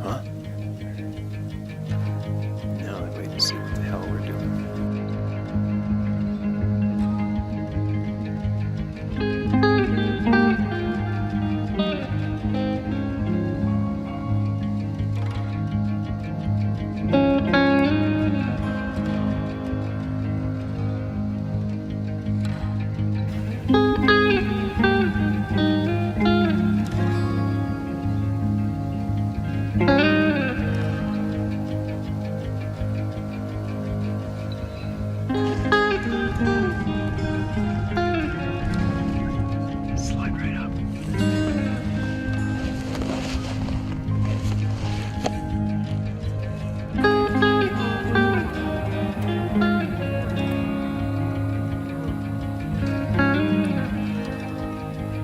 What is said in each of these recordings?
Huh? Now I wait and see what the hell we're doing. Slide right up.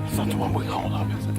It's not the one we called up, is it?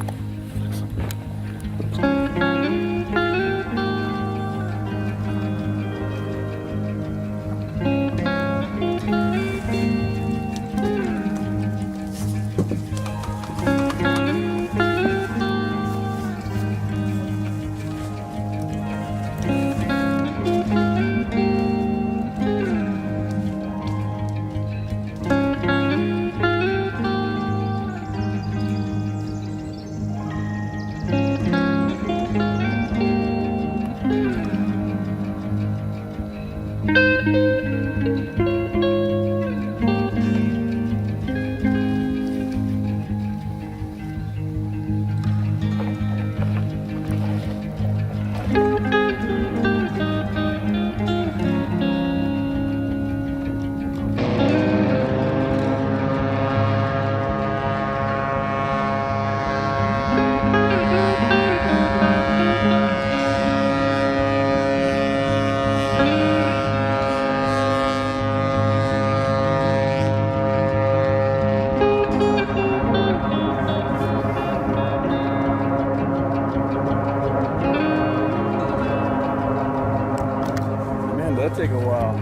Man, that'd take a while.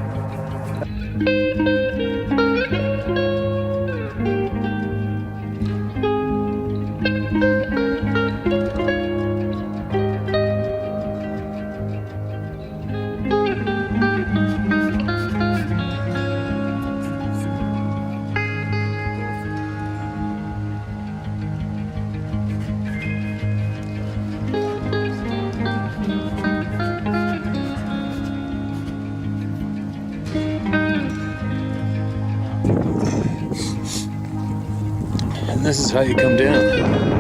And this is how you come down.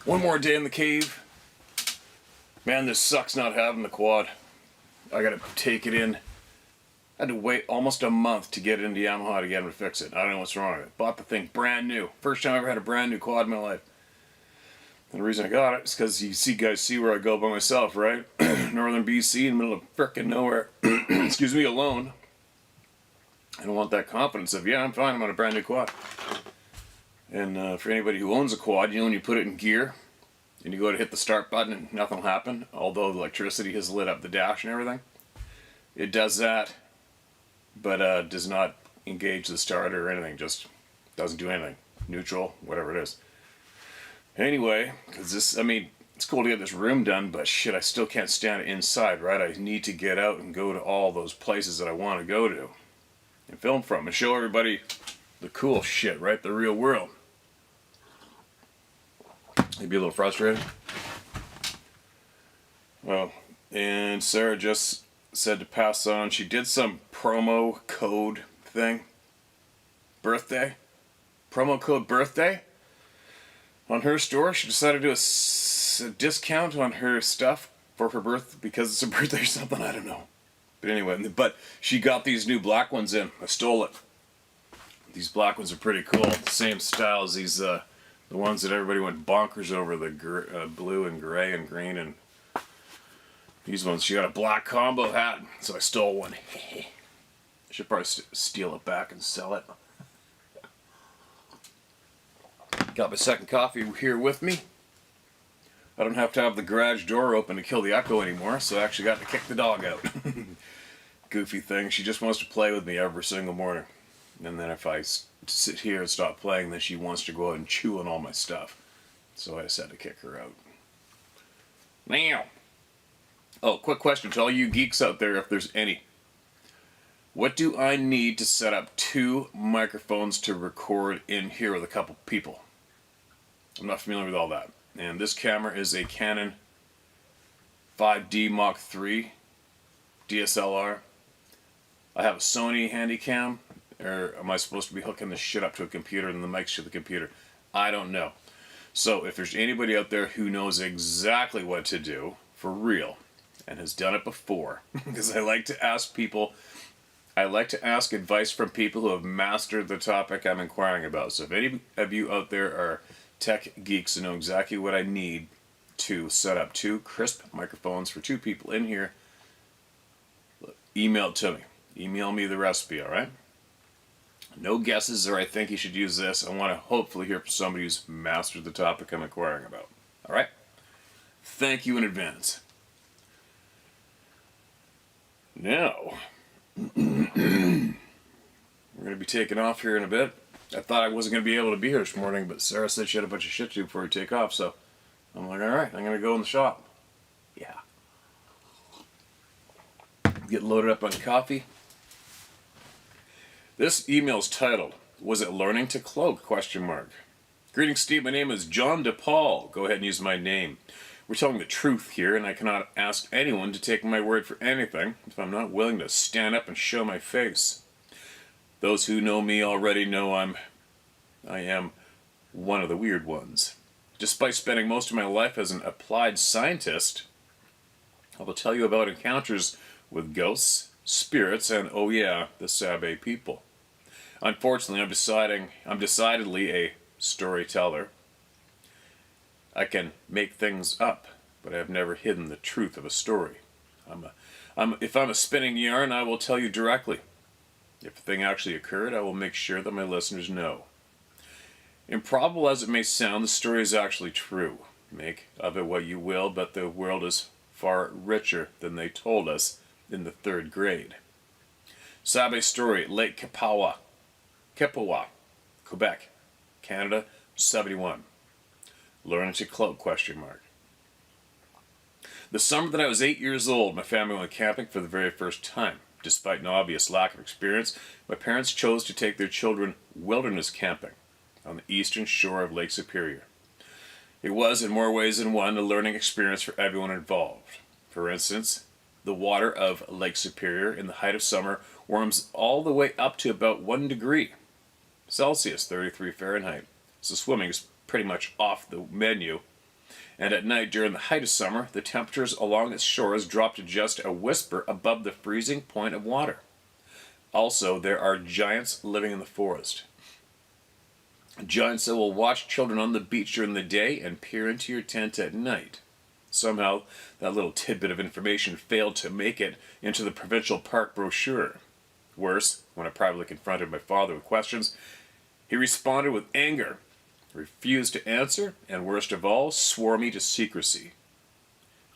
One more day in the cave. Man, this sucks not having the quad. I gotta take it in. I had to wait almost a month to get it into Yamaha to get him to fix it. I don't know what's wrong with it. Bought the thing brand new. First time I ever had a brand new quad in my life. And the reason I got it is because you guys see where I go by myself, right? Northern BC in the middle of frickin' nowhere. Excuse me, alone. I don't want that confidence of, yeah, I'm fine, I'm on a brand new quad. And for anybody who owns a quad, you know when you put it in gear and you go to hit the start button and nothing will happen, although the electricity has lit up the dash and everything. It does that, but does not engage the starter or anything, just doesn't do anything. Neutral, whatever it is. Anyway, because this, I mean, it's cool to get this room done, but shit, I still can't stand it inside, right? I need to get out and go to all those places that I want to go to and film from and show everybody the cool shit, right? The real world. You'd be a little frustrated. Well, and Sarah just said to pass on. She did some promo code thing. Birthday. Promo code birthday. on her store. She decided to do a discount on her stuff for her birth because it's her birthday or something. I don't know. But anyway, but she got these new black ones in. I stole it. These black ones are pretty cool. The same style as these, the ones that everybody went bonkers over, the blue and gray and green, and these ones. She got a black combo hat, so I stole one. I should probably steal it back and sell it. Got my second coffee here with me. I don't have to have the garage door open to kill the echo anymore, so I actually got to kick the dog out. Goofy thing. She just wants to play with me every single morning. And then if I sit here and stop playing, then she wants to go out and chew on all my stuff. So I just had to kick her out. Now. Oh, quick question to all you geeks out there, if there's any. What do I need to set up 2 microphones to record in here with a couple people? I'm not familiar with all that. And this camera is a Canon 5D Mark III DSLR. I have a Sony Handycam. Or am I supposed to be hooking this shit up to a computer and the mic's to the computer? I don't know. So if there's anybody out there who knows exactly what to do, for real, and has done it before, because I like to ask advice from people who have mastered the topic I'm inquiring about. So if any of you out there are tech geeks and know exactly what I need to set up 2 crisp microphones for 2 people in here, email it to me. Email me the recipe, alright? No guesses, or I think you should use this. I want to hopefully hear from somebody who's mastered the topic I'm inquiring about. Alright? Thank you in advance. Now, we're going to be taking off here in a bit. I thought I wasn't going to be able to be here this morning, but Sarah said she had a bunch of shit to do before we take off, so I'm like, alright, I'm going to go in the shop. Yeah. Get loaded up on coffee. This email is titled, Was It Learning to Cloak? ? Greetings, Steve. My name is John DePaul. Go ahead and use my name. We're telling the truth here, and I cannot ask anyone to take my word for anything if I'm not willing to stand up and show my face. Those who know me already know I am one of the weird ones. Despite spending most of my life as an applied scientist, I will tell you about encounters with ghosts, spirits, and oh yeah, the Sabe people. Unfortunately, I'm decidedly a storyteller. I can make things up, but I have never hidden the truth of a story. If I'm a spinning yarn, I will tell you directly. If a thing actually occurred, I will make sure that my listeners know. Improbable as it may sound, the story is actually true. Make of it what you will, but the world is far richer than they told us in the 3rd grade. Sabe story, Lake Kipawa, Quebec, Canada, 71. Learning to cloak? The summer that I was 8 years old, my family went camping for the very first time. Despite an obvious lack of experience, my parents chose to take their children wilderness camping on the eastern shore of Lake Superior. It was, in more ways than one, a learning experience for everyone involved. For instance, the water of Lake Superior in the height of summer warms all the way up to about 1 degree Celsius, 33 Fahrenheit. So swimming is pretty much off the menu. And at night during the height of summer, the temperatures along its shores drop to just a whisper above the freezing point of water. Also, there are giants living in the forest. Giants that will watch children on the beach during the day and peer into your tent at night. Somehow, that little tidbit of information failed to make it into the provincial park brochure. Worse, when I privately confronted my father with questions, he responded with anger, refused to answer, and worst of all, swore me to secrecy.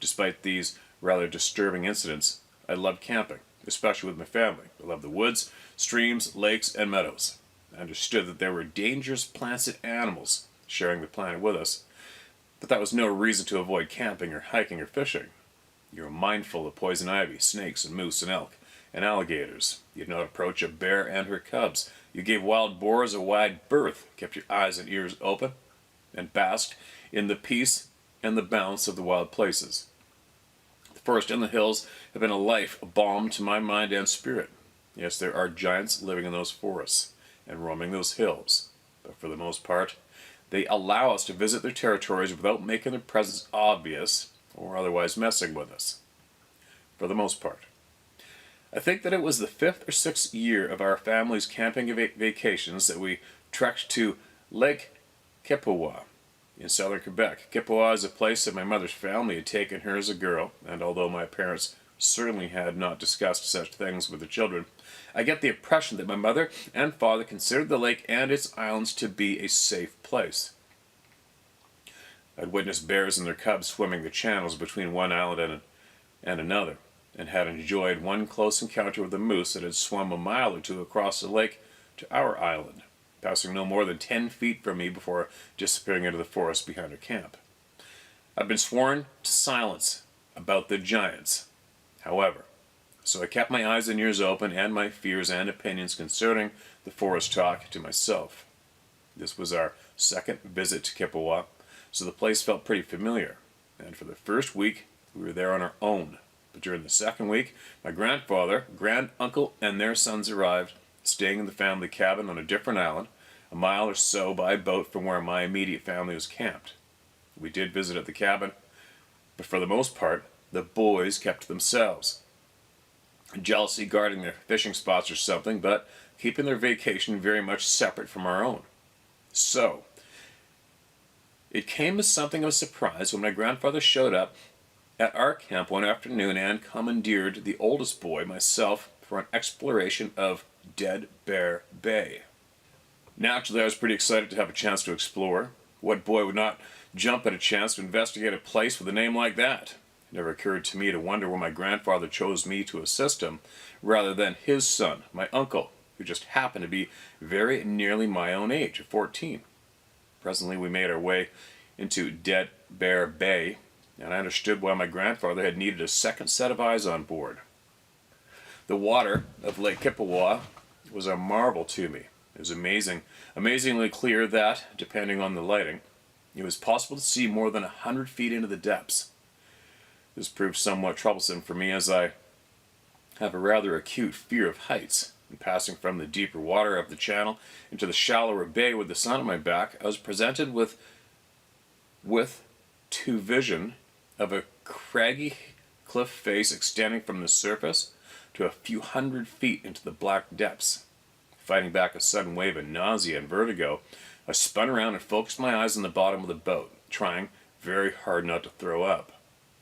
Despite these rather disturbing incidents, I loved camping, especially with my family. I loved the woods, streams, lakes, and meadows. I understood that there were dangerous plants and animals sharing the planet with us, but that was no reason to avoid camping or hiking or fishing. You were mindful of poison ivy, snakes, and moose and elk, and alligators. You did not approach a bear and her cubs. You gave wild boars a wide berth, kept your eyes and ears open, and basked in the peace and the balance of the wild places. The forest and the hills have been a life balm to my mind and spirit. Yes, there are giants living in those forests and roaming those hills, but for the most part, they allow us to visit their territories without making their presence obvious or otherwise messing with us, for the most part. I think that it was the 5th or 6th year of our family's camping vacations that we trekked to Lake Kippawa in southern Quebec. Kippawa is a place that my mother's family had taken her as a girl, and although my parents certainly had not discussed such things with the children, I get the impression that my mother and father considered the lake and its islands to be a safe place. I'd witnessed bears and their cubs swimming the channels between one island and another, and had enjoyed one close encounter with a moose that had swum a mile or two across the lake to our island, passing no more than 10 feet from me before disappearing into the forest behind our camp. I've been sworn to silence about the giants, however, so I kept my eyes and ears open and my fears and opinions concerning the forest talk to myself. This was our second visit to Kippawa, so the place felt pretty familiar, and for the first week we were there on our own. But during the second week, my grandfather, granduncle, and their sons arrived, staying in the family cabin on a different island, a mile or so by boat from where my immediate family was camped. We did visit at the cabin, but for the most part, the boys kept to themselves. Jealousy guarding their fishing spots or something, but keeping their vacation very much separate from our own. So, it came as something of a surprise when my grandfather showed up at our camp one afternoon and commandeered the oldest boy, myself, for an exploration of Dead Bear Bay. Naturally, I was pretty excited to have a chance to explore. What boy would not jump at a chance to investigate a place with a name like that? It never occurred to me to wonder why my grandfather chose me to assist him, rather than his son, my uncle, who just happened to be very nearly my own age, of 14. Presently, we made our way into Dead Bear Bay, and I understood why my grandfather had needed a second set of eyes on board. The water of Lake Kippawa was a marvel to me. It was amazingly clear that, depending on the lighting, it was possible to see more than 100 feet into the depths. This proved somewhat troublesome for me, as I have a rather acute fear of heights. In passing from the deeper water of the channel into the shallower bay with the sun on my back, I was presented with vision of a craggy cliff face extending from the surface to a few hundred feet into the black depths. Fighting back a sudden wave of nausea and vertigo, I spun around and focused my eyes on the bottom of the boat, trying very hard not to throw up.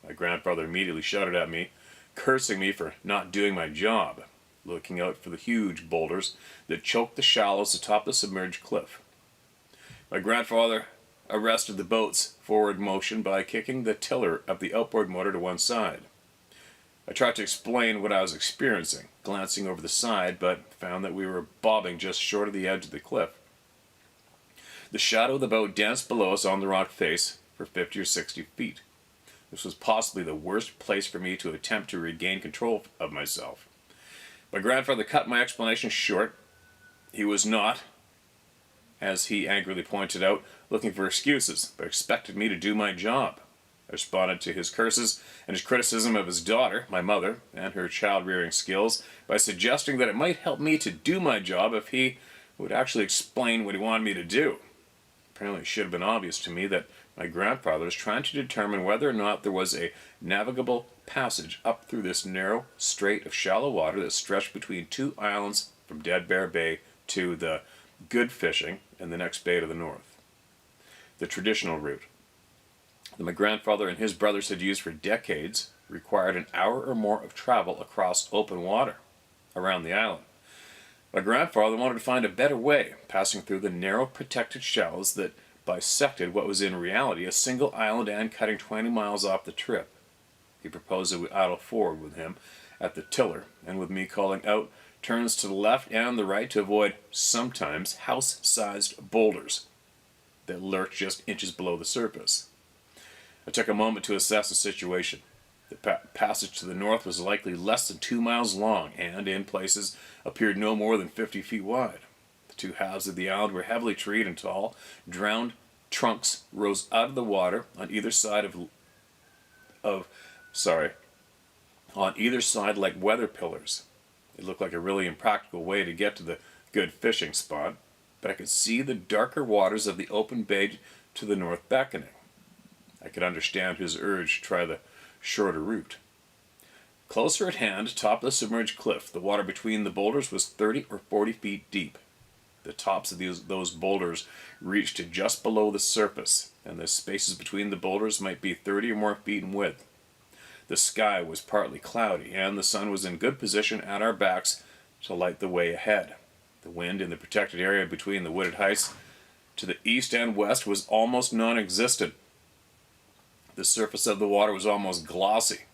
My grandfather immediately shouted at me, cursing me for not doing my job, looking out for the huge boulders that choked the shallows atop the submerged cliff. My grandfather arrested the boat's forward motion by kicking the tiller of the outboard motor to one side. I tried to explain what I was experiencing, glancing over the side, but found that we were bobbing just short of the edge of the cliff. The shadow of the boat danced below us on the rock face for 50 or 60 feet. This was possibly the worst place for me to attempt to regain control of myself. My grandfather cut my explanation short. He was not, as he angrily pointed out, looking for excuses, but expected me to do my job. I responded to his curses and his criticism of his daughter, my mother, and her child-rearing skills by suggesting that it might help me to do my job if he would actually explain what he wanted me to do. Apparently it should have been obvious to me that my grandfather was trying to determine whether or not there was a navigable passage up through this narrow strait of shallow water that stretched between two islands from Dead Bear Bay to the good fishing and the next bay to the north. The traditional route that my grandfather and his brothers had used for decades required an hour or more of travel across open water around the island. My grandfather wanted to find a better way, passing through the narrow protected shallows that bisected what was in reality a single island and cutting 20 miles off the trip. He proposed that we idle forward with him at the tiller, and with me calling out turns to the left and the right to avoid sometimes house-sized boulders that lurked just inches below the surface. I took a moment to assess the situation. The passage to the north was likely less than 2 miles long and, in places, appeared no more than 50 feet wide. The two halves of the island were heavily treed and tall, drowned trunks rose out of the water on either side on either side like weather pillars. It looked like a really impractical way to get to the good fishing spot, but I could see the darker waters of the open bay to the north beckoning. I could understand his urge to try the shorter route. Closer at hand, atop the submerged cliff, the water between the boulders was 30 or 40 feet deep. The tops of those boulders reached to just below the surface, and the spaces between the boulders might be 30 or more feet in width. The sky was partly cloudy, and the sun was in good position at our backs to light the way ahead. The wind in the protected area between the wooded heights to the east and west was almost non-existent. The surface of the water was almost glossy,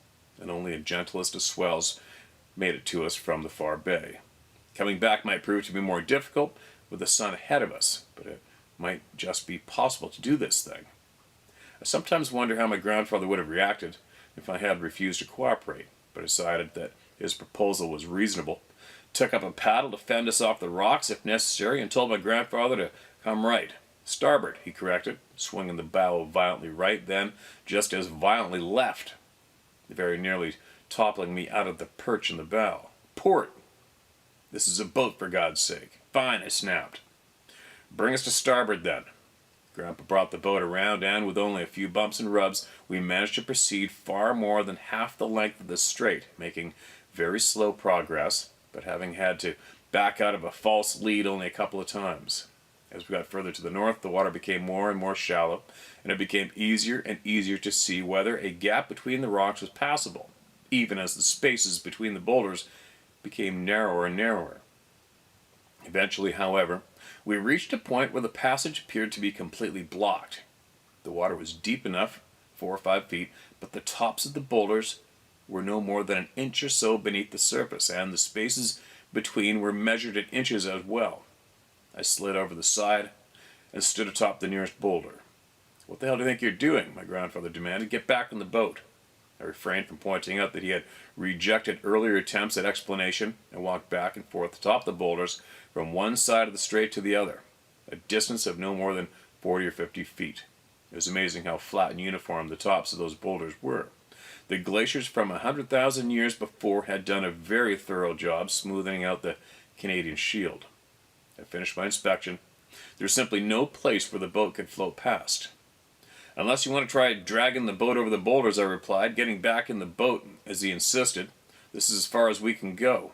and only the gentlest of swells made it to us from the far bay. Coming back might prove to be more difficult with the sun ahead of us, but it might just be possible to do this thing. I sometimes wonder how my grandfather would have reacted if I had refused to cooperate, but decided that his proposal was reasonable, took up a paddle to fend us off the rocks if necessary, and told my grandfather to come right. Starboard, he corrected, swinging the bow violently right, then just as violently left, very nearly toppling me out of the perch in the bow. Port! This is a boat, for God's sake. Fine, I snapped. Bring us to starboard, then. Grandpa brought the boat around, and with only a few bumps and rubs, we managed to proceed far more than half the length of the strait, making very slow progress, but having had to back out of a false lead only a couple of times. As we got further to the north, the water became more and more shallow, and it became easier and easier to see whether a gap between the rocks was passable, even as the spaces between the boulders became narrower and narrower. Eventually, however, we reached a point where the passage appeared to be completely blocked. The water was deep enough, 4 or 5 feet, but the tops of the boulders were no more than an inch or so beneath the surface, and the spaces between were measured in inches as well. I slid over the side and stood atop the nearest boulder. "What the hell do you think you're doing?" my grandfather demanded. "Get back in the boat." I refrained from pointing out that he had rejected earlier attempts at explanation and walked back and forth atop the boulders from one side of the strait to the other, a distance of no more than 40 or 50 feet. It was amazing how flat and uniform the tops of those boulders were. The glaciers from 100,000 years before had done a very thorough job smoothing out the Canadian shield. I finished my inspection. There was simply no place where the boat could float past. "Unless you want to try dragging the boat over the boulders," I replied, getting back in the boat as he insisted. "This is as far as we can go."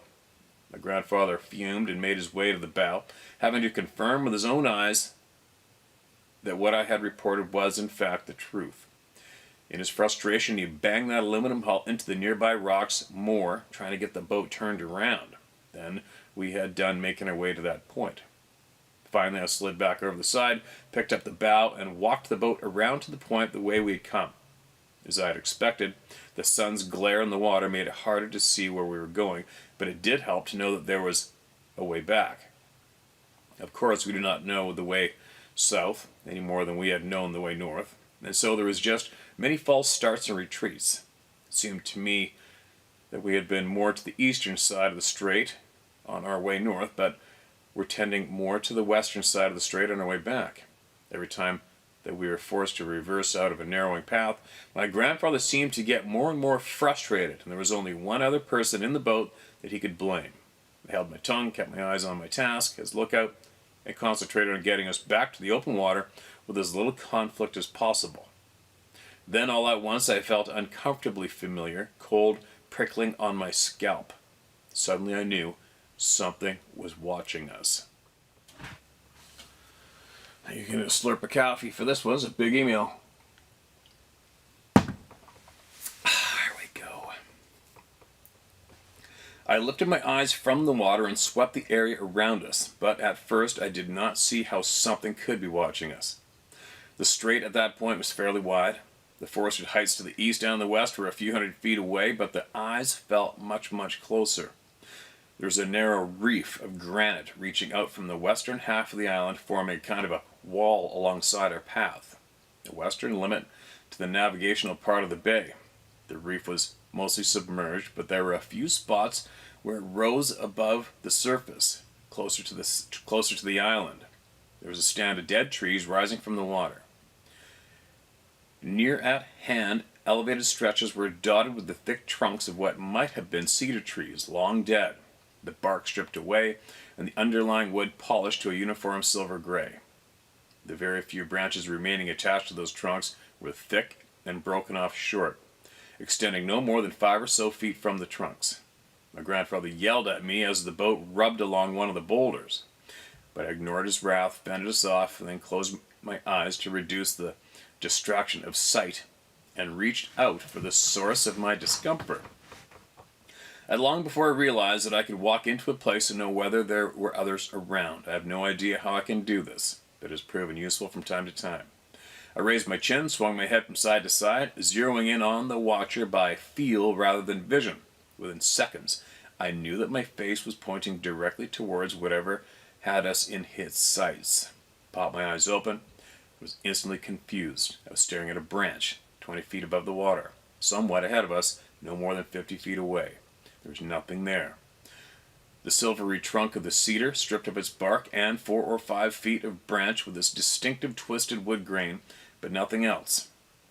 My grandfather fumed and made his way to the bow, having to confirm with his own eyes that what I had reported was in fact the truth. In his frustration, he banged that aluminum hull into the nearby rocks more, trying to get the boat turned around. Then we had done making our way to that point. Finally, I slid back over the side, picked up the bow, and walked the boat around to the point the way we had come. As I had expected, the sun's glare in the water made it harder to see where we were going, but it did help to know that there was a way back. Of course, we did not know the way south any more than we had known the way north, and so there was just many false starts and retreats. It seemed to me that we had been more to the eastern side of the strait on our way north, but were tending more to the western side of the strait on our way back. Every time that we were forced to reverse out of a narrowing path, my grandfather seemed to get more and more frustrated, and there was only one other person in the boat that he could blame. I held my tongue, kept my eyes on my task as lookout, and concentrated on getting us back to the open water with as little conflict as possible. Then all at once I felt uncomfortably familiar, cold prickling on my scalp. Suddenly I knew something was watching us. You're going to slurp a coffee for this one. It's a big email. There we go. I lifted my eyes from the water and swept the area around us, but at first I did not see how something could be watching us. The strait at that point was fairly wide. The forested heights to the east and the west were a few hundred feet away, but the eyes felt much, much closer. There was a narrow reef of granite reaching out from the western half of the island, forming kind of a wall alongside our path, the western limit to the navigational part of the bay. The reef was mostly submerged, but there were a few spots where it rose above the surface, closer to the island. There was a stand of dead trees rising from the water. Near at hand, elevated stretches were dotted with the thick trunks of what might have been cedar trees, long dead. the bark stripped away, and the underlying wood polished to a uniform silver gray. The very few branches remaining attached to those trunks were thick and broken off short, extending no more than 5 or so feet from the trunks. My grandfather yelled at me as the boat rubbed along one of the boulders, but I ignored his wrath, fended us off, and then closed my eyes to reduce the distraction of sight and reached out for the source of my discomfort. And long before I realized that I could walk into a place and know whether there were others around. I have no idea how I can do this, but it has proven useful from time to time. I raised my chin, swung my head from side to side, zeroing in on the watcher by feel rather than vision. Within seconds, I knew that my face was pointing directly towards whatever had us in his sights. Popped my eyes open, was instantly confused. I was staring at a branch, 20 feet above the water, somewhat ahead of us, no more than 50 feet away. There was nothing there. The silvery trunk of the cedar, stripped of its bark, and 4 or 5 feet of branch with its distinctive twisted wood grain, but nothing else.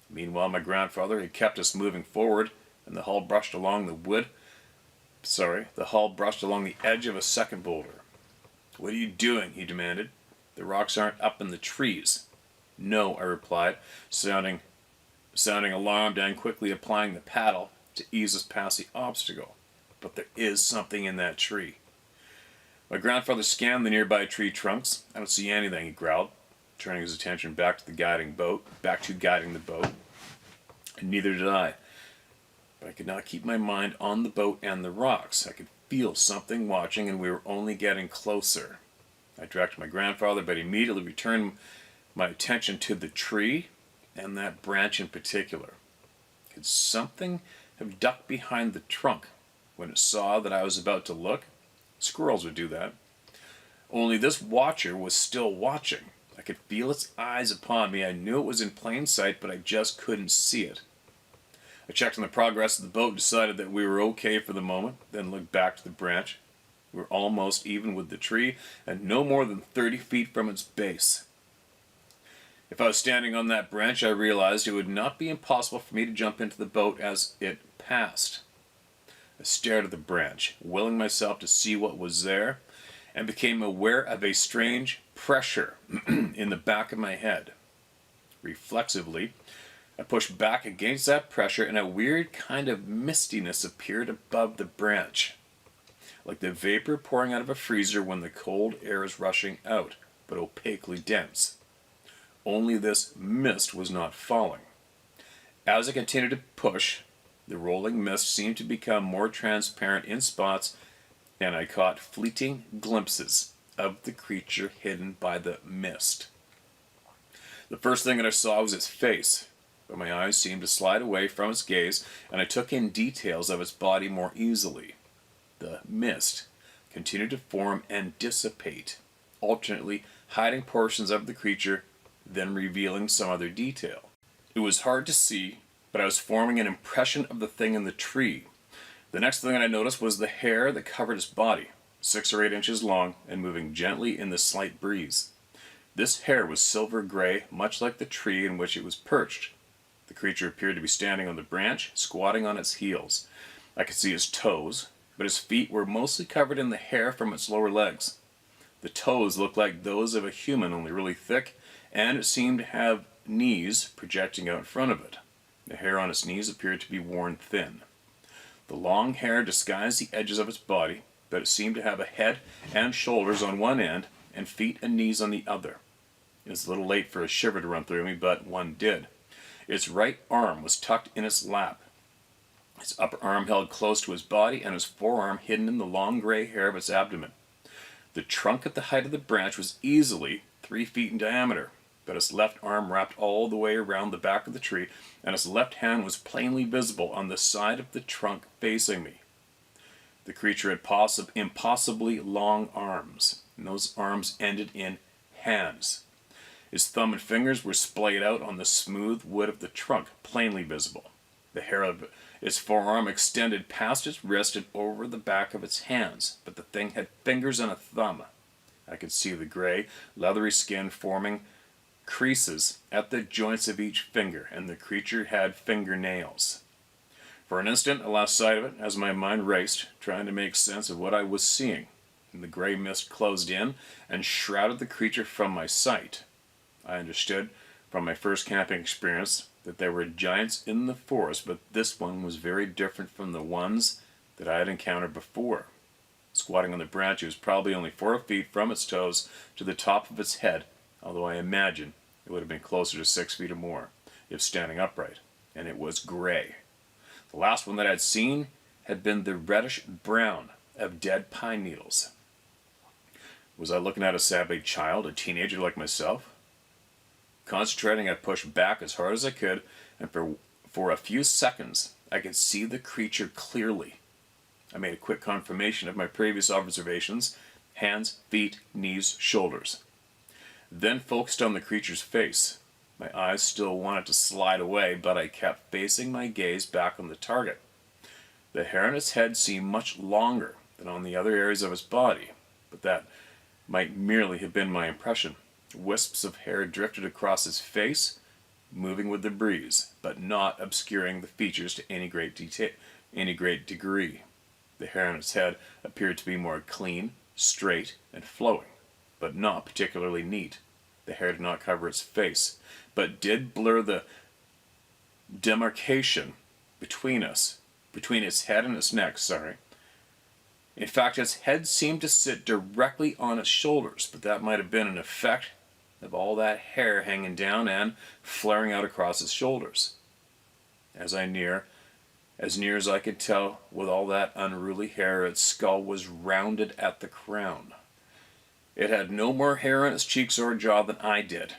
Meanwhile, my grandfather had kept us moving forward, and the hull brushed along the edge of a second boulder. "What are you doing?" he demanded. "The rocks aren't up in the trees." "No," I replied, sounding alarmed and quickly applying the paddle to ease us past the obstacle. "But there is something in that tree." My grandfather scanned the nearby tree trunks. "I don't see anything," he growled, turning his attention back to guiding the boat. And neither did I. But I could not keep my mind on the boat and the rocks. I could feel something watching, and we were only getting closer. I directed my grandfather, but immediately returned my attention to the tree, and that branch in particular. Could something have ducked behind the trunk when it saw that I was about to look? Squirrels would do that. Only this watcher was still watching. I could feel its eyes upon me. I knew it was in plain sight, but I just couldn't see it. I checked on the progress of the boat, decided that we were okay for the moment, then looked back to the branch. We were almost even with the tree, and no more than 30 feet from its base. If I was standing on that branch, I realized it would not be impossible for me to jump into the boat as it passed. I stared at the branch, willing myself to see what was there, and became aware of a strange pressure in the back of my head. Reflexively, I pushed back against that pressure, and a weird kind of mistiness appeared above the branch, like the vapor pouring out of a freezer when the cold air is rushing out, but opaquely dense. Only this mist was not falling. As I continued to push, the rolling mist seemed to become more transparent in spots, and I caught fleeting glimpses of the creature hidden by the mist. The first thing that I saw was its face, but my eyes seemed to slide away from its gaze, and I took in details of its body more easily. The mist continued to form and dissipate, alternately hiding portions of the creature, then revealing some other detail. It was hard to see, but I was forming an impression of the thing in the tree. The next thing I noticed was the hair that covered its body, 6 or 8 inches long and moving gently in the slight breeze. This hair was silver gray, much like the tree in which it was perched. The creature appeared to be standing on the branch, squatting on its heels. I could see his toes, but his feet were mostly covered in the hair from its lower legs. The toes looked like those of a human, only really thick, and it seemed to have knees projecting out in front of it. The hair on its knees appeared to be worn thin. The long hair disguised the edges of its body, but it seemed to have a head and shoulders on one end and feet and knees on the other. It was a little late for a shiver to run through me, but one did. Its right arm was tucked in its lap. Its upper arm held close to his body, and his forearm hidden in the long gray hair of its abdomen. The trunk at the height of the branch was easily 3 feet in diameter, but its left arm wrapped all the way around the back of the tree, and its left hand was plainly visible on the side of the trunk facing me. The creature had impossibly long arms, and those arms ended in hands. His thumb and fingers were splayed out on the smooth wood of the trunk, plainly visible. The hair of its forearm extended past its wrist and over the back of its hands, but the thing had fingers and a thumb. I could see the gray, leathery skin forming creases at the joints of each finger, and the creature had fingernails. For an instant, I lost sight of it as my mind raced, trying to make sense of what I was seeing. And the gray mist closed in and shrouded the creature from my sight. I understood from my first camping experience that there were giants in the forest, but this one was very different from the ones that I had encountered before. Squatting on the branch, it was probably only 4 feet from its toes to the top of its head, although I imagine it would have been closer to 6 feet or more if standing upright, and it was gray. The last one that I'd seen had been the reddish brown of dead pine needles. Was I looking at a savage child, a teenager like myself? Concentrating, I pushed back as hard as I could, and for a few seconds I could see the creature clearly. I made a quick confirmation of my previous observations: hands, feet, knees, shoulders. Then focused on the creature's face. My eyes still wanted to slide away, but I kept facing my gaze back on the target. The hair on its head seemed much longer than on the other areas of its body, but that might merely have been my impression. Wisps of hair drifted across its face, moving with the breeze, but not obscuring the features to any great degree. The hair on its head appeared to be more clean, straight, and flowing, but not particularly neat. The hair did not cover its face, but did blur the demarcation between its head and its neck, In fact, its head seemed to sit directly on its shoulders, but that might have been an effect of all that hair hanging down and flaring out across its shoulders. As near as I could tell, with all that unruly hair, its skull was rounded at the crown. It had no more hair on its cheeks or jaw than I did.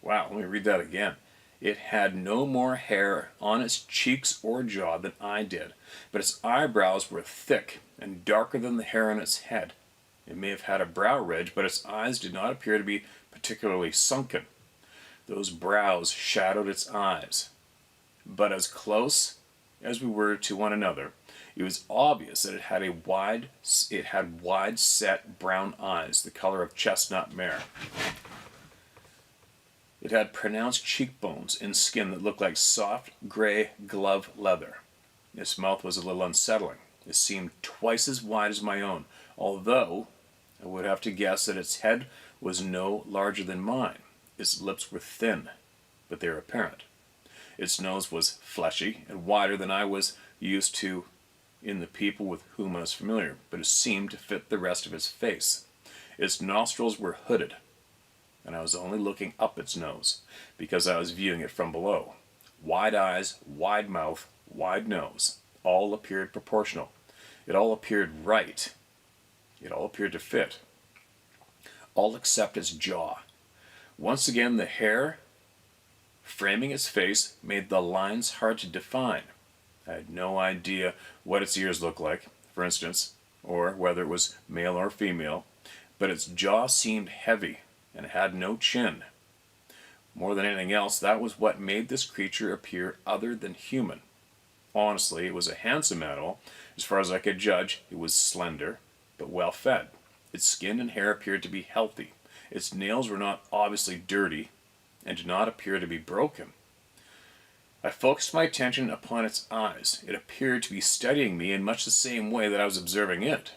Wow, let me read that again. It had no more hair on its cheeks or jaw than I did, but its eyebrows were thick and darker than the hair on its head. It may have had a brow ridge, but its eyes did not appear to be particularly sunken. Those brows shadowed its eyes. But as close as we were to one another, it was obvious that it had wide set brown eyes, the color of chestnut mare. It had pronounced cheekbones and skin that looked like soft gray glove leather. Its mouth was a little unsettling. It seemed twice as wide as my own, although I would have to guess that its head was no larger than mine. Its lips were thin, but they were apparent. Its nose was fleshy and wider than I was used to in the people with whom I was familiar, but it seemed to fit the rest of its face. Its nostrils were hooded, and I was only looking up its nose, because I was viewing it from below. Wide eyes, wide mouth, wide nose, all appeared proportional. It all appeared right. It all appeared to fit. All except its jaw. Once again, the hair framing its face made the lines hard to define. I had no idea what its ears looked like, for instance, or whether it was male or female, but its jaw seemed heavy and it had no chin. More than anything else, that was what made this creature appear other than human. Honestly, it was a handsome animal. As far as I could judge, it was slender, but well fed. Its skin and hair appeared to be healthy. Its nails were not obviously dirty and did not appear to be broken. I focused my attention upon its eyes. It appeared to be studying me in much the same way that I was observing it.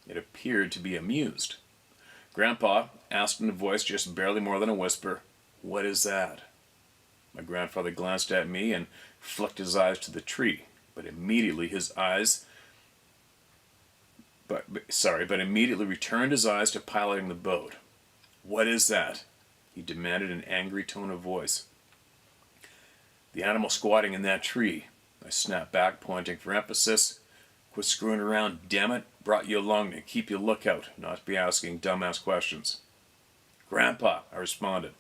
It appeared to be amused. Grandpa asked in a voice just barely more than a whisper, "What is that?" My grandfather glanced at me and flicked his eyes to the tree, but immediately returned his eyes to piloting the boat. "What is that?" he demanded in an angry tone of voice. "The animal squatting in that tree," I snapped back, pointing for emphasis. "Quit screwing around, damn it. Brought you along to keep you lookout, not to be asking dumbass questions." "Grandpa," I responded,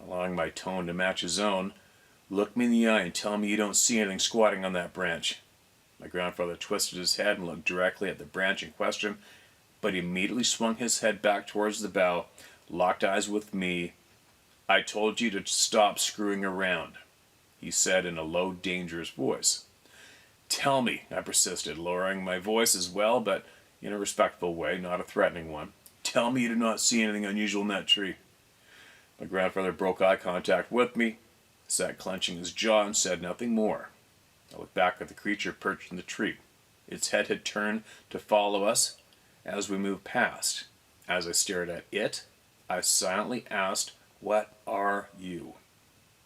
allowing my tone to match his own, "look me in the eye and tell me you don't see anything squatting on that branch." My grandfather twisted his head and looked directly at the branch in question, but he immediately swung his head back towards the bow, locked eyes with me. "I told you to stop screwing around," he said in a low, dangerous voice. "Tell me," I persisted, lowering my voice as well, but in a respectful way, not a threatening one. "Tell me you did not see anything unusual in that tree." My grandfather broke eye contact with me, sat clenching his jaw, and said nothing more. I looked back at the creature perched in the tree. Its head had turned to follow us as we moved past. As I stared at it, I silently asked, "What are you?"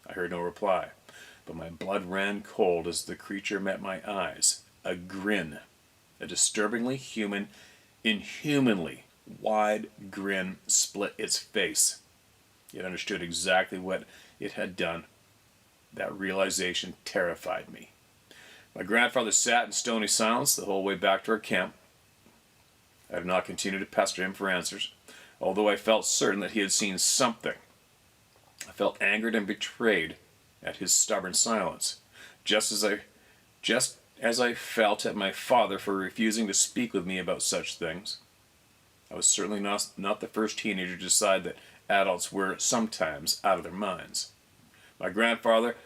I heard no reply, but my blood ran cold as the creature met my eyes. A grin. A disturbingly human, inhumanly wide grin split its face. It understood exactly what it had done. That realization terrified me. My grandfather sat in stony silence the whole way back to our camp. I did not continue to pester him for answers, although I felt certain that he had seen something. I felt angered and betrayed at his stubborn silence, just as I felt at my father for refusing to speak with me about such things. I was certainly not the first teenager to decide that adults were sometimes out of their minds. My grandfather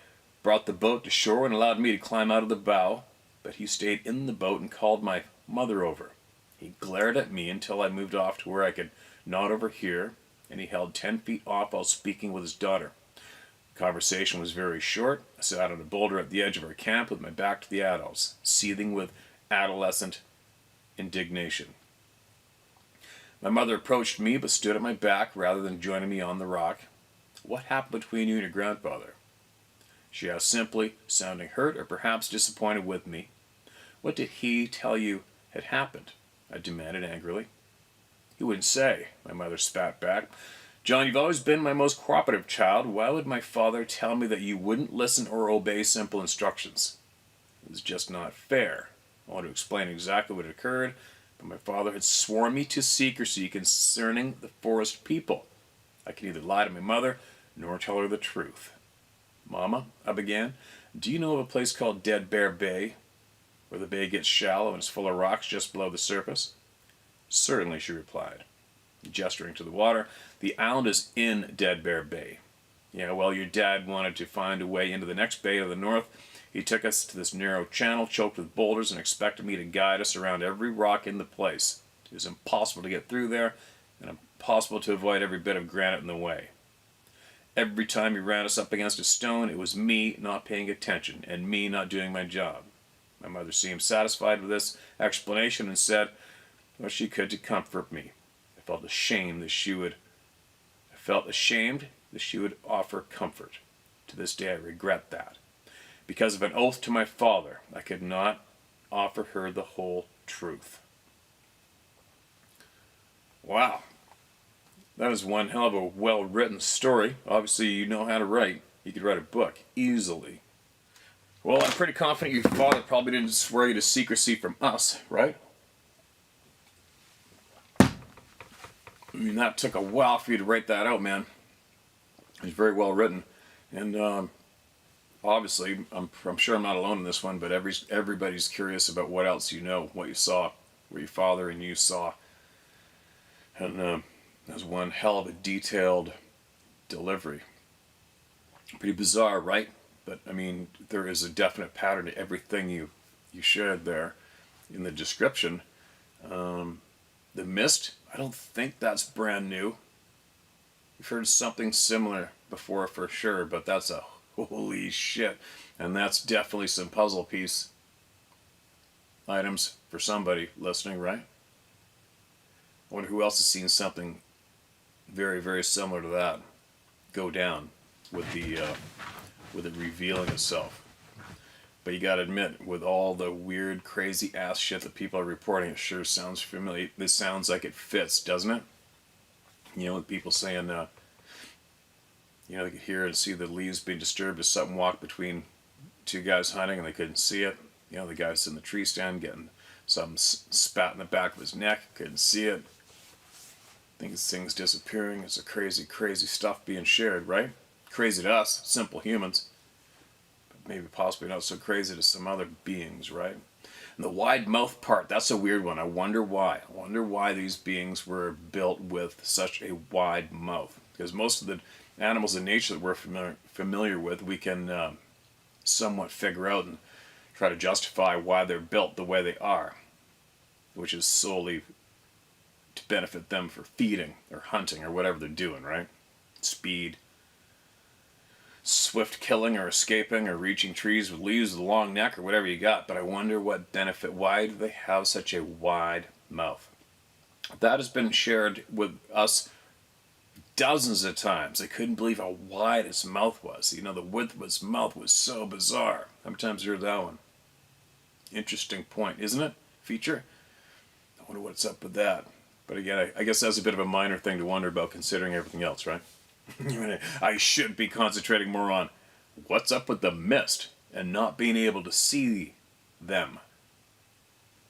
brought the boat to shore and allowed me to climb out of the bow, but he stayed in the boat and called my mother over. He glared at me until I moved off to where I could not overhear, and he held 10 feet off while speaking with his daughter. The conversation was very short. I sat on a boulder at the edge of our camp with my back to the adults, seething with adolescent indignation. My mother approached me but stood at my back rather than joining me on the rock. "What happened between you and your grandfather?" she asked simply, sounding hurt or perhaps disappointed with me. "What did he tell you had happened?" I demanded angrily. "He wouldn't say," my mother spat back. "John, you've always been my most cooperative child. Why would my father tell me that you wouldn't listen or obey simple instructions? It was just not fair." I wanted to explain exactly what had occurred, but my father had sworn me to secrecy concerning the forest people. I could neither lie to my mother nor tell her the truth. "Mama," I began, "do you know of a place called Dead Bear Bay, where the bay gets shallow and is full of rocks just below the surface?" "Certainly," she replied, gesturing to the water. "The island is in Dead Bear Bay." "Yeah, well, your dad wanted to find a way into the next bay to the north. He took us to this narrow channel choked with boulders and expected me to guide us around every rock in the place. It was impossible to get through there and impossible to avoid every bit of granite in the way. Every time he ran us up against a stone, it was me not paying attention and me not doing my job." My mother seemed satisfied with this explanation and said what she could to comfort me. I felt ashamed that she would offer comfort. To this day I regret that. Because of an oath to my father, I could not offer her the whole truth. Wow. That is one hell of a well-written story. Obviously, you know how to write. You could write a book easily. Well, I'm pretty confident your father probably didn't swear you to secrecy from us, right? I mean, that took a while for you to write that out, man. It was very well written. And obviously, I'm sure I'm not alone in this one, but everybody's curious about what else you know, what you saw, what your father and you saw. And that was one hell of a detailed delivery. Pretty bizarre, right? But, I mean, there is a definite pattern to everything you shared there in the description. The mist, I don't think that's brand new. We've heard something similar before for sure, but that's a holy shit. And that's definitely some puzzle piece items for somebody listening, right? I wonder who else has seen something very, very similar to that go down with it revealing itself. But you gotta admit, with all the weird, crazy ass shit that people are reporting, it sure sounds familiar. This sounds like it fits, doesn't it? You know, with people saying, they could hear and see the leaves being disturbed as something walked between two guys hunting and they couldn't see it. You know, the guy's in the tree stand getting something spat in the back of his neck, couldn't see it. Think this thing's disappearing. It's a crazy, crazy stuff being shared, right? Crazy to us, simple humans. But maybe possibly not so crazy to some other beings, right? And the wide mouth part, that's a weird one. I wonder why. I wonder why these beings were built with such a wide mouth. Because most of the animals in nature that we're familiar with, we can somewhat figure out and try to justify why they're built the way they are, which is solely to benefit them for feeding or hunting or whatever they're doing, right? Speed. swift killing or escaping or reaching trees with leaves with a long neck or whatever you got. But I wonder what benefit, why do they have such a wide mouth? That has been shared with us dozens of times. I couldn't believe how wide his mouth was. You know, the width of his mouth was so bizarre. How many times you heard that one? Interesting point, isn't it? Feature? I wonder what's up with that. But again, I guess that's a bit of a minor thing to wonder about considering everything else, right? I should be concentrating more on what's up with the mist and not being able to see them.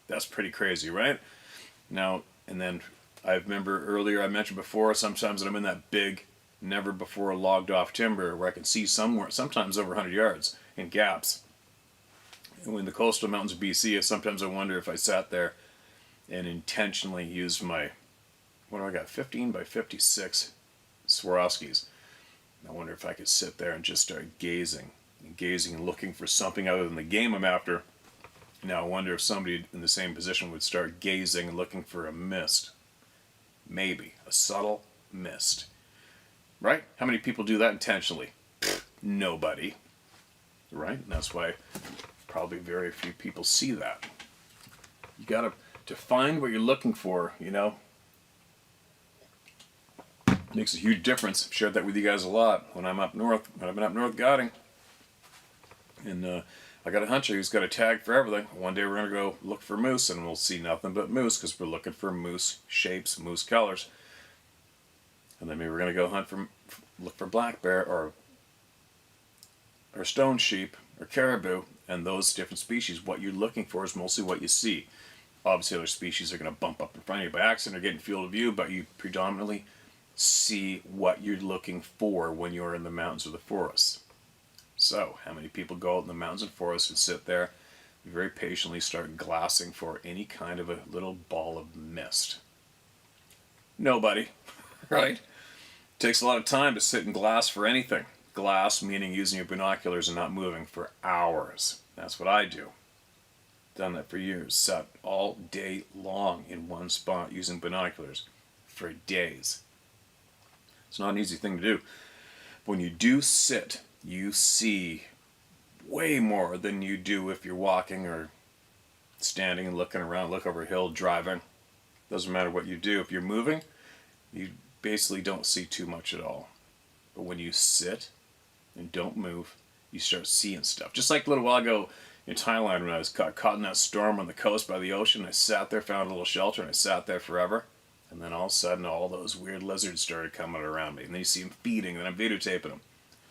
That's pretty crazy, right? Now, and then I remember earlier I mentioned before, sometimes that I'm in that big, never before logged off timber where I can see somewhere, sometimes over 100 yards in gaps. And in the coastal mountains of BC, sometimes I wonder if I sat there and intentionally used my, what do I got, 15 by 56 Swarovskis. I wonder if I could sit there and just start gazing and looking for something other than the game I'm after. Now I wonder if somebody in the same position would start gazing and looking for a mist. Maybe. A subtle mist. Right? How many people do that intentionally? Nobody. Right? And that's why probably very few people see that. You gotta, to find what you're looking for, you know, makes a huge difference. I've shared that with you guys a lot when I'm up north, when I've been up north guiding. And I got a hunter who's got a tag for everything. One day we're going to go look for moose, and we'll see nothing but moose because we're looking for moose shapes, moose colors. And then maybe we're going to go look for black bear or stone sheep or caribou, and those different species. What you're looking for is mostly what you see. Obviously other species are going to bump up in front of you by accident or get in field of view, but you predominantly see what you're looking for when you're in the mountains or the forests. So, how many people go out in the mountains and forests and sit there, very patiently start glassing for any kind of a little ball of mist? Nobody, right? It takes a lot of time to sit and glass for anything. Glass meaning using your binoculars and not moving for hours. That's what I do. Done that for years. Sat all day long in one spot using binoculars for days. It's not an easy thing to do. When you do sit, you see way more than you do if you're walking or standing and looking around, look over a hill, driving. Doesn't matter what you do. If you're moving, you basically don't see too much at all. But when you sit and don't move, you start seeing stuff. Just like a little while ago in Thailand when I was caught in that storm on the coast by the ocean. I sat there, found a little shelter, and I sat there forever. And then all of a sudden, all those weird lizards started coming around me. And then you see them feeding, and then I'm videotaping them.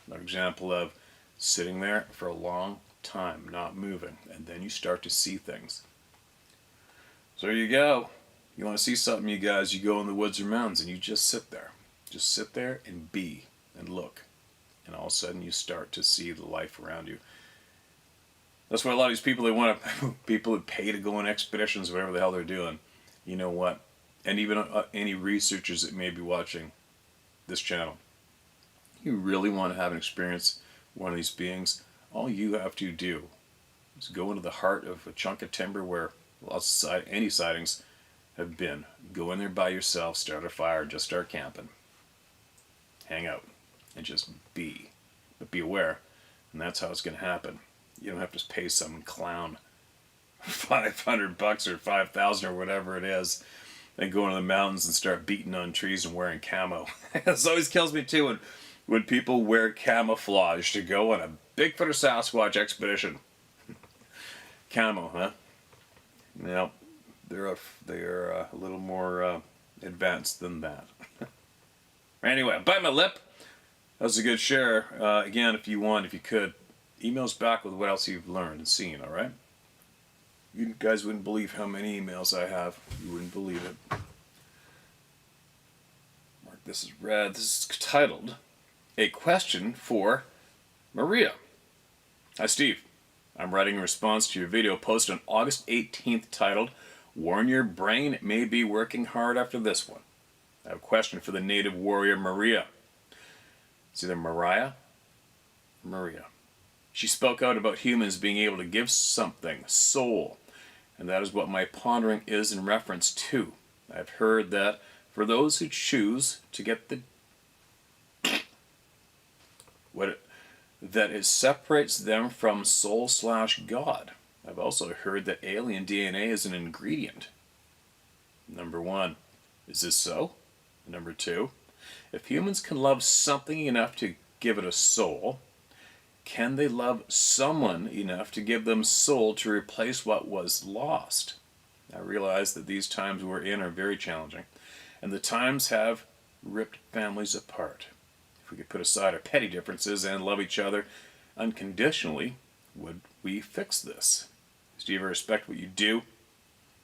Another example of sitting there for a long time, not moving, and then you start to see things. So there you go. You want to see something, you guys, you go in the woods or mountains, and you just sit there. Just sit there and be, and look. And all of a sudden, you start to see the life around you. That's why a lot of these people, they want to, people that pay to go on expeditions, whatever the hell they're doing. You know what? And even any researchers that may be watching this channel. You really want to have an experience with one of these beings, all you have to do is go into the heart of a chunk of timber where any sightings have been. Go in there by yourself, start a fire, just start camping. Hang out and just be. But be aware, and that's how it's going to happen. You don't have to pay some clown $500 or $5,000 or whatever it is and go into the mountains and start beating on trees and wearing camo. This always kills me too when people wear camouflage to go on a Bigfoot or Sasquatch expedition. Camo, huh? No, they're a little more advanced than that. Anyway, I bite my lip. That was a good share. Again, if you could, email us back with what else you've learned and seen, all right? You guys wouldn't believe how many emails I have. You wouldn't believe it. Mark, this is red. This is titled, A Question for Maria. Hi, Steve. I'm writing a response to your video posted on August 18th titled, Warn Your Brain It May Be Working Hard After This One. I have a question for the native warrior Maria. It's either Mariah or Maria. She spoke out about humans being able to give something, soul, and that is what my pondering is in reference to. I've heard that for those who choose to get the that it separates them from soul/God. I've also heard that alien DNA is an ingredient. Number one, is this so? Number two, if humans can love something enough to give it a soul, can they love someone enough to give them soul to replace what was lost? I realize that these times we're in are very challenging, and the times have ripped families apart. If we could put aside our petty differences and love each other unconditionally, would we fix this? Steve, I respect what you do,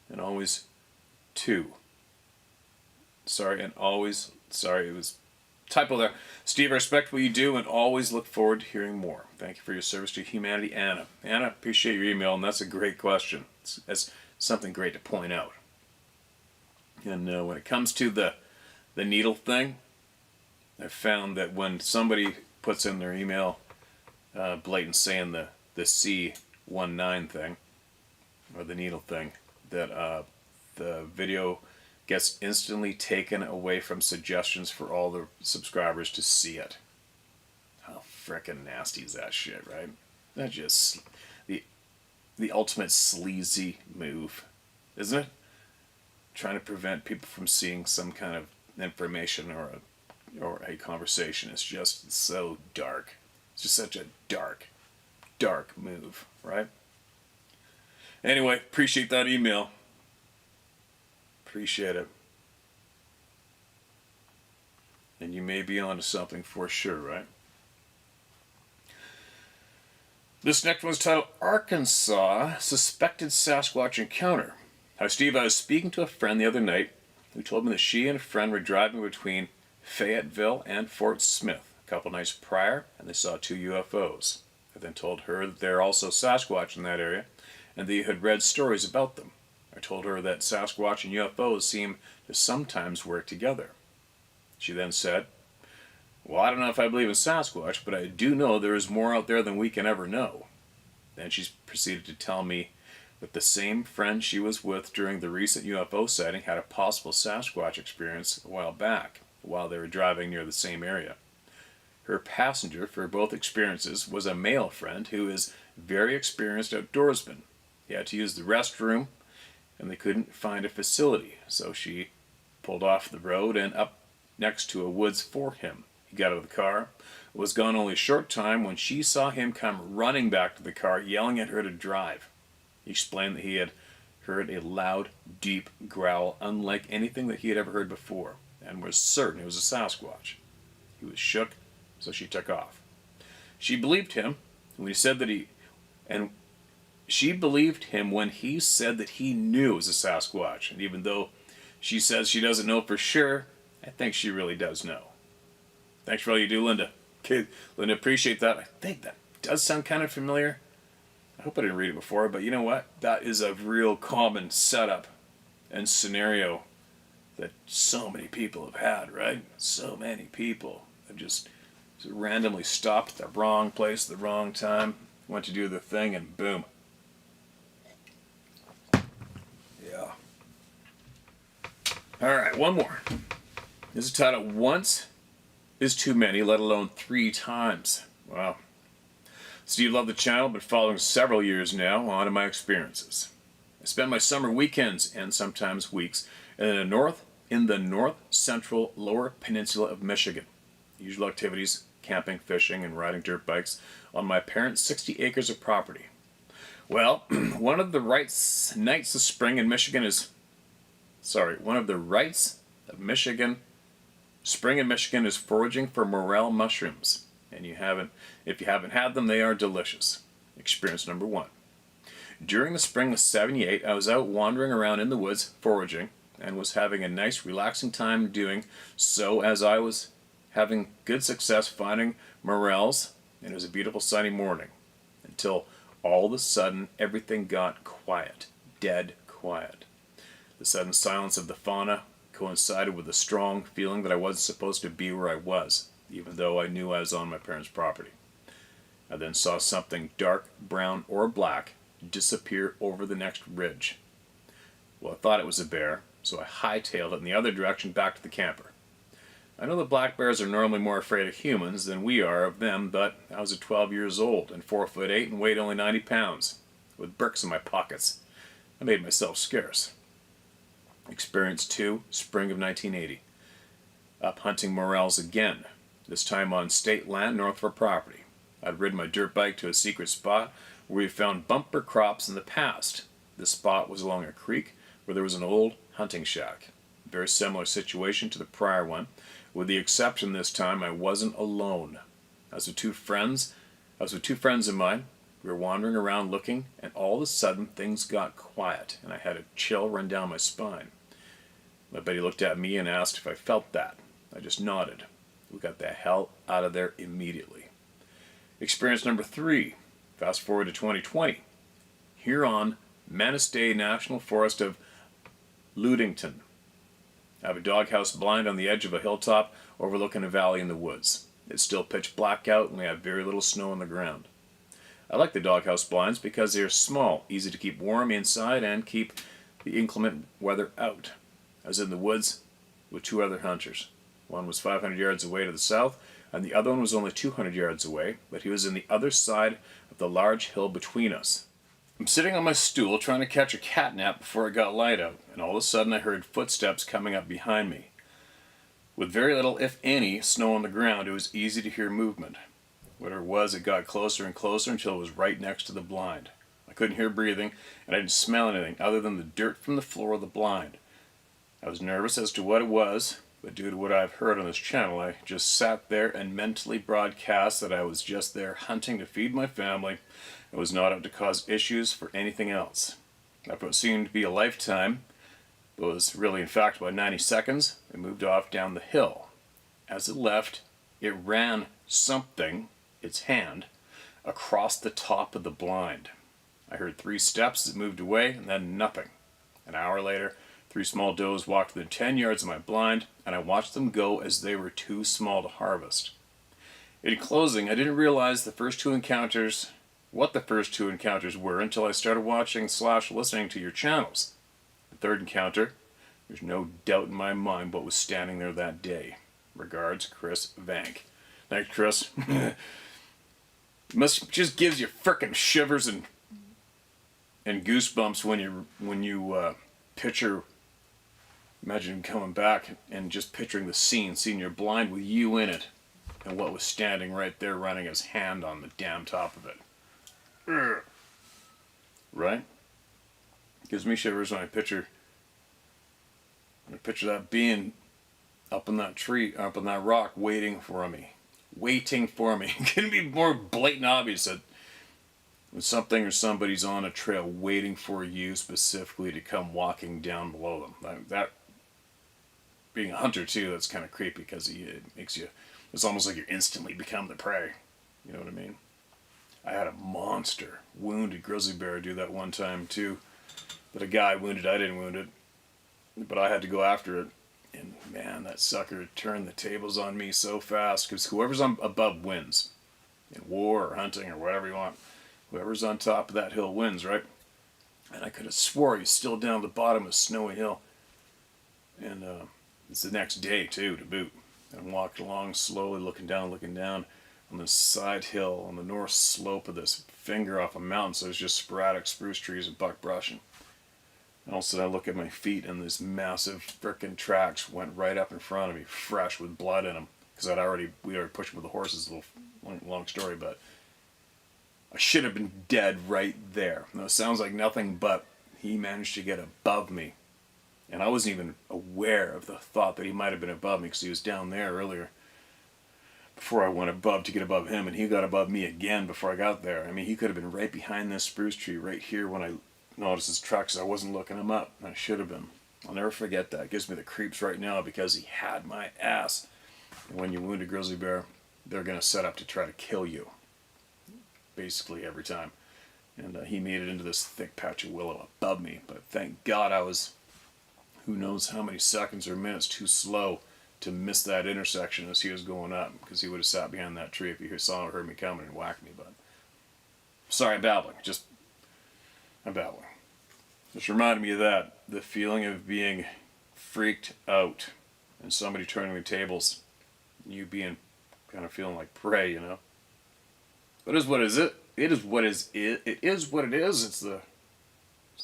and always two. Sorry, it was typo there. Steve, I respect what you do and always look forward to hearing more. Thank you for your service to humanity, Anna. Anna, appreciate your email, and that's a great question. That's something great to point out. And when it comes to the needle thing, I've found that when somebody puts in their email blatant saying the C19 thing, or the needle thing, that the video gets instantly taken away from suggestions for all the subscribers to see it. How frickin' nasty is that shit, right? That's just the ultimate sleazy move, isn't it? Trying to prevent people from seeing some kind of information or a conversation is just so dark. It's just such a dark move, right? Anyway, appreciate that email. Appreciate it. And you may be onto something for sure, right? This next one's titled Arkansas Suspected Sasquatch Encounter. Hi Steve, I was speaking to a friend the other night who told me that she and a friend were driving between Fayetteville and Fort Smith a couple nights prior, and they saw 2 UFOs. I then told her that there are also Sasquatch in that area, and they had read stories about them. I told her that Sasquatch and UFOs seem to sometimes work together. She then said, well, I don't know if I believe in Sasquatch, but I do know there is more out there than we can ever know. Then she proceeded to tell me that the same friend she was with during the recent UFO sighting had a possible Sasquatch experience a while back, while they were driving near the same area. Her passenger for both experiences was a male friend who is very experienced outdoorsman. He had to use the restroom, and they couldn't find a facility, so she pulled off the road and up next to a woods for him. He got out of the car, was gone only a short time when she saw him come running back to the car, yelling at her to drive. He explained that he had heard a loud, deep growl unlike anything that he had ever heard before, and was certain it was a Sasquatch. He was shook, so she took off. She believed him when he said that she believed him when he said that he knew it was a Sasquatch. And even though she says she doesn't know for sure, I think she really does know. Thanks for all you do, Linda. Okay, Linda, appreciate that. I think that does sound kind of familiar. I hope I didn't read it before, but you know what? That is a real common setup and scenario that so many people have had, right? So many people have just randomly stopped at the wrong place at the wrong time, went to do the thing, and boom. Yeah. Alright, one more. This is titled Once is Too Many, Let Alone 3 Times. Wow. Steve, love the channel, been following several years now, on to my experiences. I spend my summer weekends and sometimes weeks in the north central lower peninsula of Michigan. Usual activities, camping, fishing, and riding dirt bikes on my parents' 60 acres of property. Well, one of the rites of spring in Michigan is foraging for morel mushrooms. And if you haven't had them, they are delicious. Experience number 1. During the spring of '78, I was out wandering around in the woods foraging and was having a nice relaxing time doing so, as I was having good success finding morels, and it was a beautiful sunny morning, until all of a sudden everything got quiet, dead quiet. The sudden silence of the fauna coincided with a strong feeling that I wasn't supposed to be where I was, even though I knew I was on my parents' property. I then saw something dark, brown, or black disappear over the next ridge. Well, I thought it was a bear, so I hightailed it in the other direction back to the camper. I know the black bears are normally more afraid of humans than we are of them, but I was at 12 years old and 4'8" and weighed only 90 pounds, with bricks in my pockets. I made myself scarce. Experience 2, spring of 1980. Up hunting morels again, this time on state land north of our property. I'd ridden my dirt bike to a secret spot where we found bumper crops in the past. This spot was along a creek where there was an old hunting shack. Very similar situation to the prior one, with the exception this time I wasn't alone. I was with two friends of mine. We were wandering around looking, and all of a sudden things got quiet, and I had a chill run down my spine. My buddy looked at me and asked if I felt that. I just nodded. We got the hell out of there immediately. Experience number 3. Fast forward to 2020. Huron Manistee National Forest of Ludington. I have a doghouse blind on the edge of a hilltop overlooking a valley in the woods. It's still pitch black out and we have very little snow on the ground. I like the doghouse blinds because they are small, easy to keep warm inside and keep the inclement weather out. I was in the woods with 2 other hunters. One was 500 yards away to the south and the other one was only 200 yards away, but he was in the other side of the large hill between us. I'm sitting on my stool trying to catch a cat nap before it got light out, and all of a sudden I heard footsteps coming up behind me. With very little, if any, snow on the ground, it was easy to hear movement. Whatever it was, it got closer and closer until it was right next to the blind. I couldn't hear breathing, and I didn't smell anything other than the dirt from the floor of the blind. I was nervous as to what it was, but due to what I've heard on this channel, I just sat there and mentally broadcast that I was just there hunting to feed my family. It was not out to cause issues for anything else. After what seemed to be a lifetime, but was really in fact about 90 seconds, it moved off down the hill. As it left, it ran something, its hand, across the top of the blind. I heard 3 steps as it moved away, and then nothing. An hour later, 3 small does walked within 10 yards of my blind, and I watched them go as they were too small to harvest. In closing, I didn't realize what the first 2 encounters were until I started watching / listening to your channels. The 3rd encounter, there's no doubt in my mind what was standing there that day. Regards, Chris Vank. Thanks, Chris. Just gives you frickin' shivers and goosebumps when you picture. Imagine coming back and just picturing the scene, seeing your blind with you in it, and what was standing right there, running his hand on the damn top of it. Ugh. Right? Gives me shivers when I picture that being up in that tree, up in that rock, waiting for me. It can be more blatant obvious that when something or somebody's on a trail waiting for you specifically to come walking down below them. That being a hunter too, that's kind of creepy because it makes you, it's almost like you instantly become the prey. You know what I mean? I had a monster wounded grizzly bear do that one time too. But a guy wounded, I didn't wound it. But I had to go after it. And man, that sucker turned the tables on me so fast. Because whoever's above wins. In war or hunting or whatever you want. Whoever's on top of that hill wins, right? And I could have swore he's still down at the bottom of Snowy Hill. And it's the next day too, to boot. And I'm walking along slowly, looking down on this side hill on the north slope of this finger off a mountain, so it's just sporadic spruce trees and buckbrush. And all of a sudden I look at my feet and this massive frickin' tracks went right up in front of me, fresh with blood in them, because we already pushed with the horses. A little long story, but I should have been dead right there. Now it sounds like nothing, but he managed to get above me, and I wasn't even aware of the thought that he might have been above me because he was down there earlier. Before I went above to get above him, and he got above me again before I got there. I mean, he could have been right behind this spruce tree right here when I noticed his tracks. I wasn't looking him up. I should have been. I'll never forget that. It gives me the creeps right now because he had my ass. And when you wound a grizzly bear, they're going to set up to try to kill you. Basically every time. And he made it into this thick patch of willow above me. But thank God I was, who knows how many seconds or minutes too slow to miss that intersection as he was going up, because he would have sat behind that tree if he saw or heard me coming and whacked me. But sorry, I'm babbling. I'm babbling. Just reminded me of that, the feeling of being freaked out and somebody turning the tables you being kind of feeling like prey, you know. But it is what is it? It is what is it. It is what it is. It's the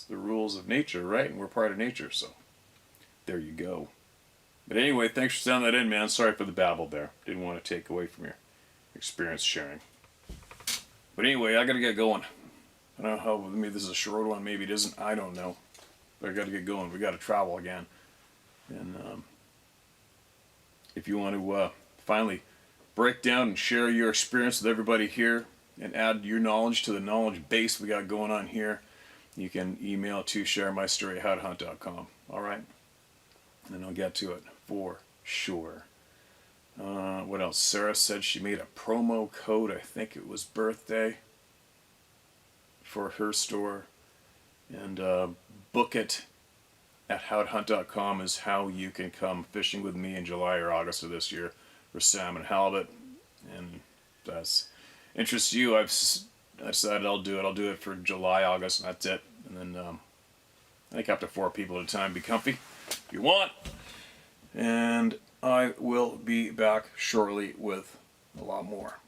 rules of nature, right? And we're part of nature, so there you go. But anyway, thanks for sending that in, man. Sorry for the babble there. Didn't want to take away from your experience sharing. But anyway, I gotta get going. I don't know how, maybe this is a short one, maybe it isn't. I don't know. But I gotta get going. We gotta travel again. And if you want to finally break down and share your experience with everybody here and add your knowledge to the knowledge base we got going on here, you can email to sharemystory@howtohunt.com. All right? And I'll get to it for sure. What else? Sarah said she made a promo code. I think it was birthday for her store. And book it at howtohunt.com is how you can come fishing with me in July or August of this year for salmon, halibut, and that's interests you. I decided I'll do it. I'll do it for July, August, and that's it. And then I think up to 4 people at a time. Be comfy if you want. And I will be back shortly with a lot more.